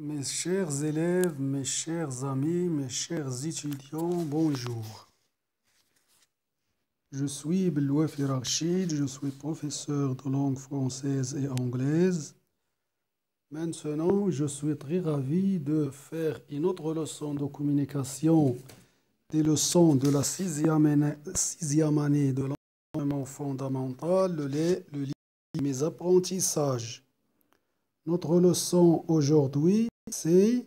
Mes chers élèves, mes chers amis, mes chers étudiants, bonjour. Je suis Belouafi Rachid, je suis professeur de langue française et anglaise. Maintenant, je suis très ravi de faire une autre leçon de communication, des leçons de la sixième année de l'enseignement fondamental, le livre Mes apprentissages. Notre leçon aujourd'hui, c'est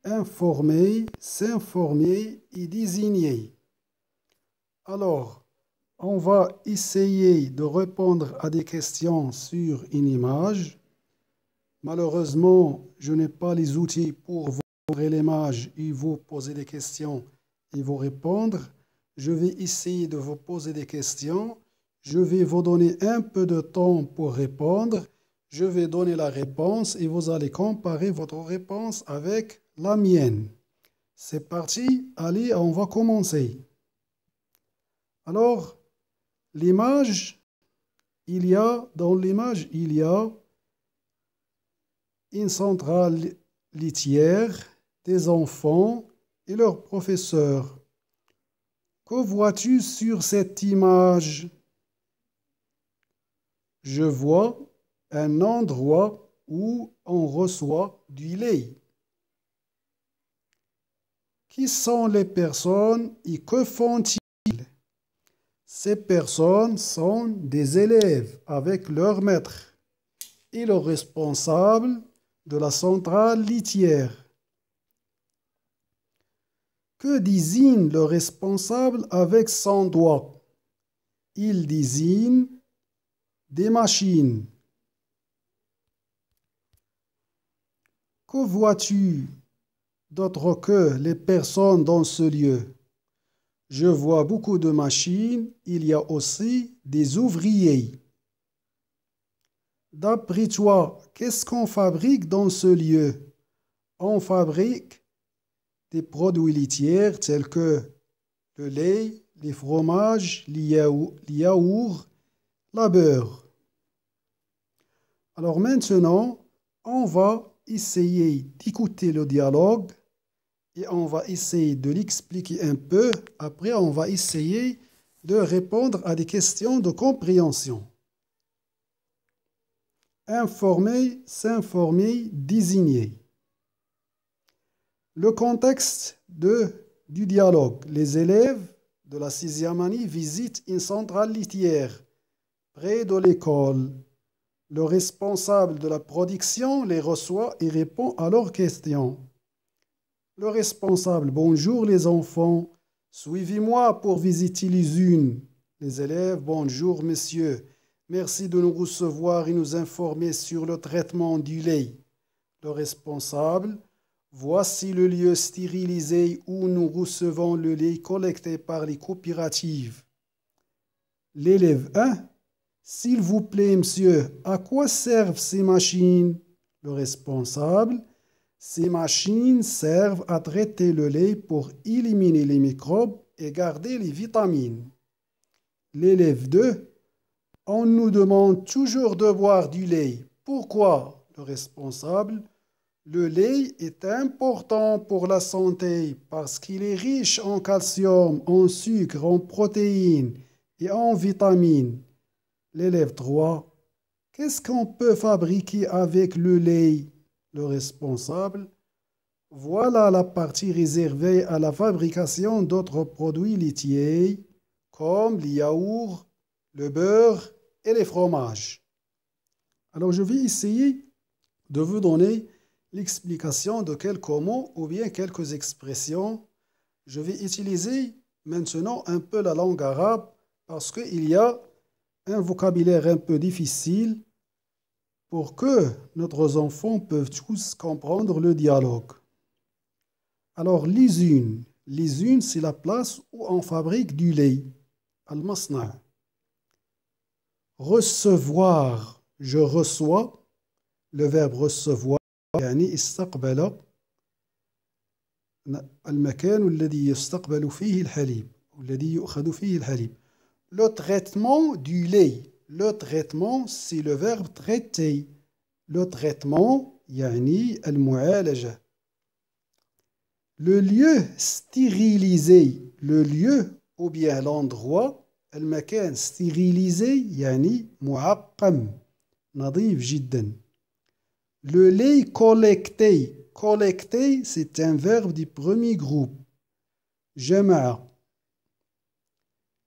informer, s'informer et désigner. Alors, on va essayer de répondre à des questions sur une image. Malheureusement, je n'ai pas les outils pour vous montrer l'image et vous poser des questions et vous répondre. Je vais essayer de vous poser des questions. Je vais vous donner un peu de temps pour répondre. Je vais donner la réponse et vous allez comparer votre réponse avec la mienne. C'est parti, allez, on va commencer. Alors, l'image, dans l'image, il y a une centrale laitière, des enfants et leur professeur. Que vois-tu sur cette image? Je vois un endroit où on reçoit du lait. Qui sont les personnes et que font-ils? Ces personnes sont des élèves avec leur maître et le responsable de la centrale laitière. Que désigne le responsable avec son doigt? Il désigne des machines. Que vois-tu d'autre que les personnes dans ce lieu? Je vois beaucoup de machines, il y a aussi des ouvriers. D'après toi, qu'est-ce qu'on fabrique dans ce lieu? On fabrique des produits laitiers tels que le lait, les fromages, les yaourts, la beurre. Alors maintenant, on va essayer d'écouter le dialogue et on va essayer de l'expliquer un peu. Après, on va essayer de répondre à des questions de compréhension. Informer, s'informer, désigner. Le contexte du dialogue. Les élèves de la sixième année visitent une centrale laitière près de l'école. Le responsable de la production les reçoit et répond à leurs questions. Le responsable, bonjour les enfants, suivez-moi pour visiter l'usine. Les élèves, bonjour monsieur, merci de nous recevoir et nous informer sur le traitement du lait. Le responsable, voici le lieu stérilisé où nous recevons le lait collecté par les coopératives. L'élève 1, s'il vous plaît monsieur, à quoi servent ces machines? Le responsable, ces machines servent à traiter le lait pour éliminer les microbes et garder les vitamines. L'élève 2, on nous demande toujours de boire du lait. Pourquoi? Le responsable, le lait est important pour la santé parce qu'il est riche en calcium, en sucre, en protéines et en vitamines. L'élève 3, qu'est-ce qu'on peut fabriquer avec le lait? Le responsable, voilà la partie réservée à la fabrication d'autres produits laitiers comme les yaourts, le beurre et les fromages. Alors je vais essayer de vous donner l'explication de quelques mots ou bien quelques expressions. Je vais utiliser maintenant un peu la langue arabe parce qu'il y a un vocabulaire un peu difficile pour que nos enfants peuvent tous comprendre le dialogue. Alors, l'usine. L'usine, c'est la place où on fabrique du lait. Al-masna'. Recevoir. Je reçois. Le verbe recevoir. يعني استقبل المكان الذي يستقبل فيه الحليب الذي يؤخذ فيه الحليب. Le traitement du lait. Le traitement, c'est le verbe traiter. Le traitement, يعني المعالجة. Le lieu stérilisé, le lieu ou bien l'endroit, المكان stérilisé يعني معقم نظيف جدا. Le lait collecté, collecté c'est un verbe du premier groupe. جمع.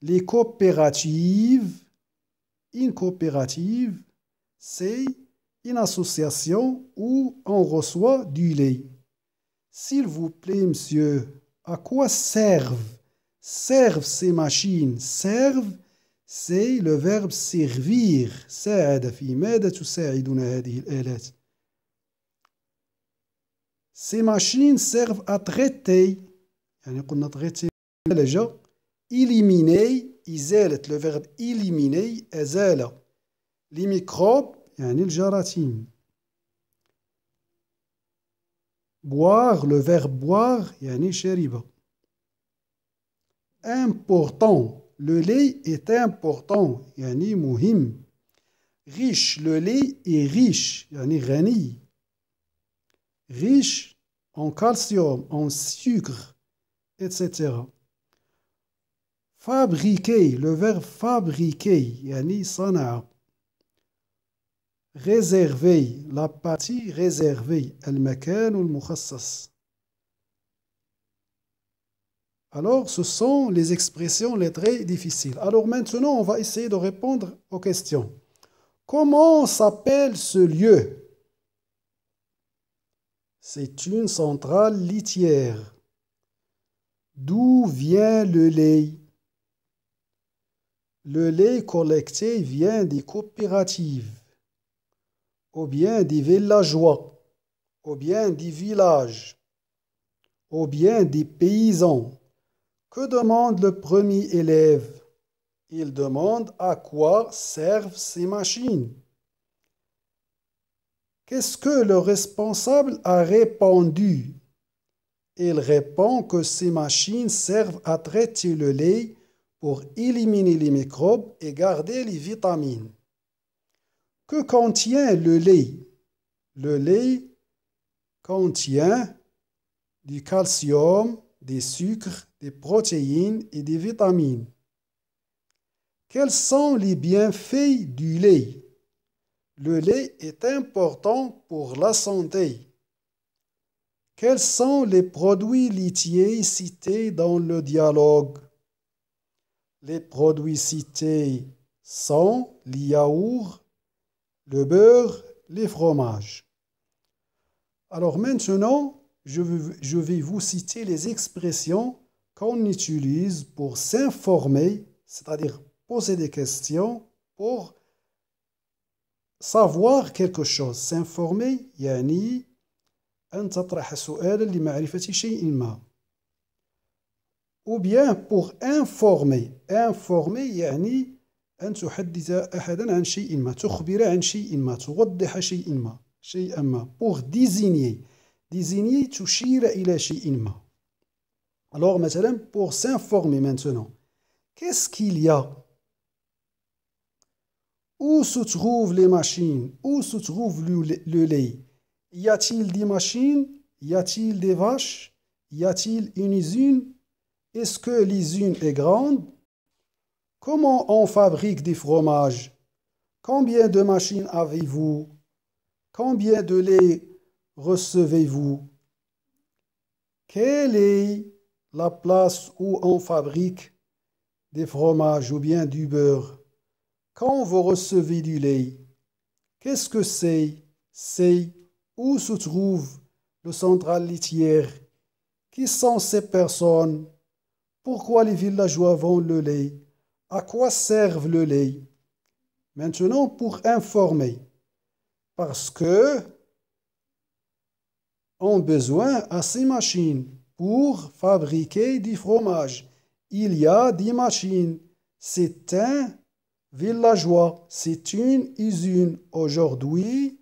Les coopératives, une coopérative, c'est une association où on reçoit du lait. S'il vous plaît, monsieur, à quoi servent? Servent ces machines. Servent, c'est le verbe servir. ساعد في ماذا تساعدنا هذه الآلات. Ces machines servent à traiter. يعني قلنا traiter معالجة. Éliminer, إزالة, le verbe éliminer, أزالة. Les microbes, يعني الجراثيم. Boire, le verbe boire, يعني شرب. Important, le lait est important, يعني مهم. Riche, le lait est riche, يعني غني. Riche en calcium, en sucre, etc. Fabriquer, le verbe fabriquer, يعني صنع. Réserver, la partie réservée, المكان المخصص. Alors, ce sont les expressions les très difficiles. Alors maintenant, on va essayer de répondre aux questions. Comment s'appelle ce lieu? C'est une centrale laitière. D'où vient le lait? Le lait collecté vient des coopératives, ou bien des villageois, ou bien des villages, ou bien des paysans. Que demande le premier élève? Il demande à quoi servent ces machines. Qu'est-ce que le responsable a répondu? Il répond que ces machines servent à traiter le lait pour éliminer les microbes et garder les vitamines. Que contient le lait? Le lait contient du calcium, des sucres, des protéines et des vitamines. Quels sont les bienfaits du lait? Le lait est important pour la santé. Quels sont les produits laitiers cités dans le dialogue? Les produits cités sont les yaourts, le beurre, les fromages. Alors maintenant, je vais vous citer les expressions qu'on utilise pour s'informer, c'est-à-dire poser des questions pour savoir quelque chose. S'informer يعني أن تطرح سؤالا لمعرفة شيء ما. Ou bien pour informer. Informer يعني أن تحدث أحدا عن شيء ما، تخبر عن شيء ما، توضح شيء ما، شيئا ما. Pour désigner. Désigner تشير إلى شيء ما. Alors مثلا pour s'informer maintenant. Qu'est-ce qu'il y a? Où se trouvent les machines? Où se trouve le lait? Y a-t-il des machines? Y a-t-il des vaches? Y a-t-il une usine? Est-ce que l'usine est grande? Comment on fabrique des fromages? Combien de machines avez-vous? Combien de lait recevez-vous? Quelle est la place où on fabrique des fromages ou bien du beurre? Quand vous recevez du lait, qu'est-ce que c'est? C'est où se trouve le central laitière? Qui sont ces personnes? Pourquoi les villageois vendent le lait? À quoi servent le lait? Maintenant, pour informer, parce que on a besoin de ces machines pour fabriquer du fromage. Il y a des machines. C'est un villageois. C'est une usine. Aujourd'hui,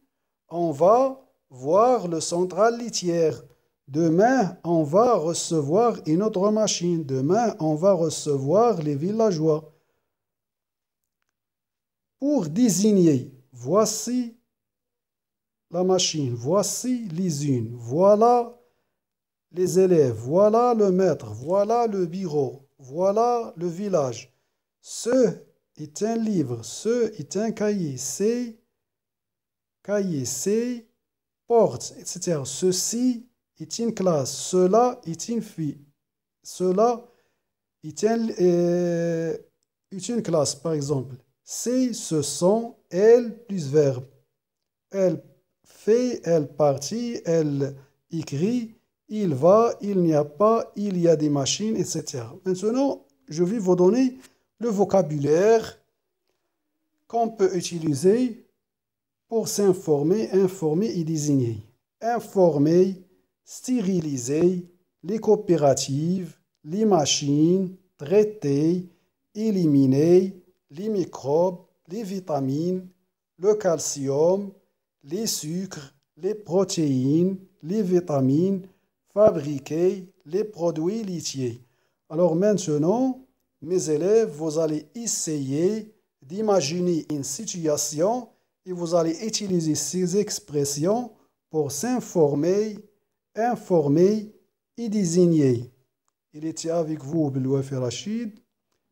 on va voir le central laitière. Demain, on va recevoir une autre machine. Demain, on va recevoir les villageois. Pour désigner, voici la machine, voici l'usine, voilà les élèves, voilà le maître, voilà le bureau, voilà le village. Ce est un livre, ce est un cahier, c'est porte, etc. Ceci est une classe, cela est une fille, cela est une classe, par exemple. C'est, ce sont, elle, plus verbe. Elle fait, elle partit, elle écrit, il va, il n'y a pas, il y a des machines, etc. Maintenant, je vais vous donner le vocabulaire qu'on peut utiliser pour s'informer, informer et désigner. Informer, stériliser, les coopératives, les machines, traiter, éliminer, les microbes, les vitamines, le calcium, les sucres, les protéines, les vitamines, fabriquer les produits laitiers. Alors maintenant, mes élèves, vous allez essayer d'imaginer une situation et vous allez utiliser ces expressions pour s'informer, informer et désigner. Il était avec vous, Belouef Rachid.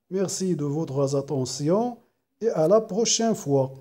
Merci de votre attention et à la prochaine fois.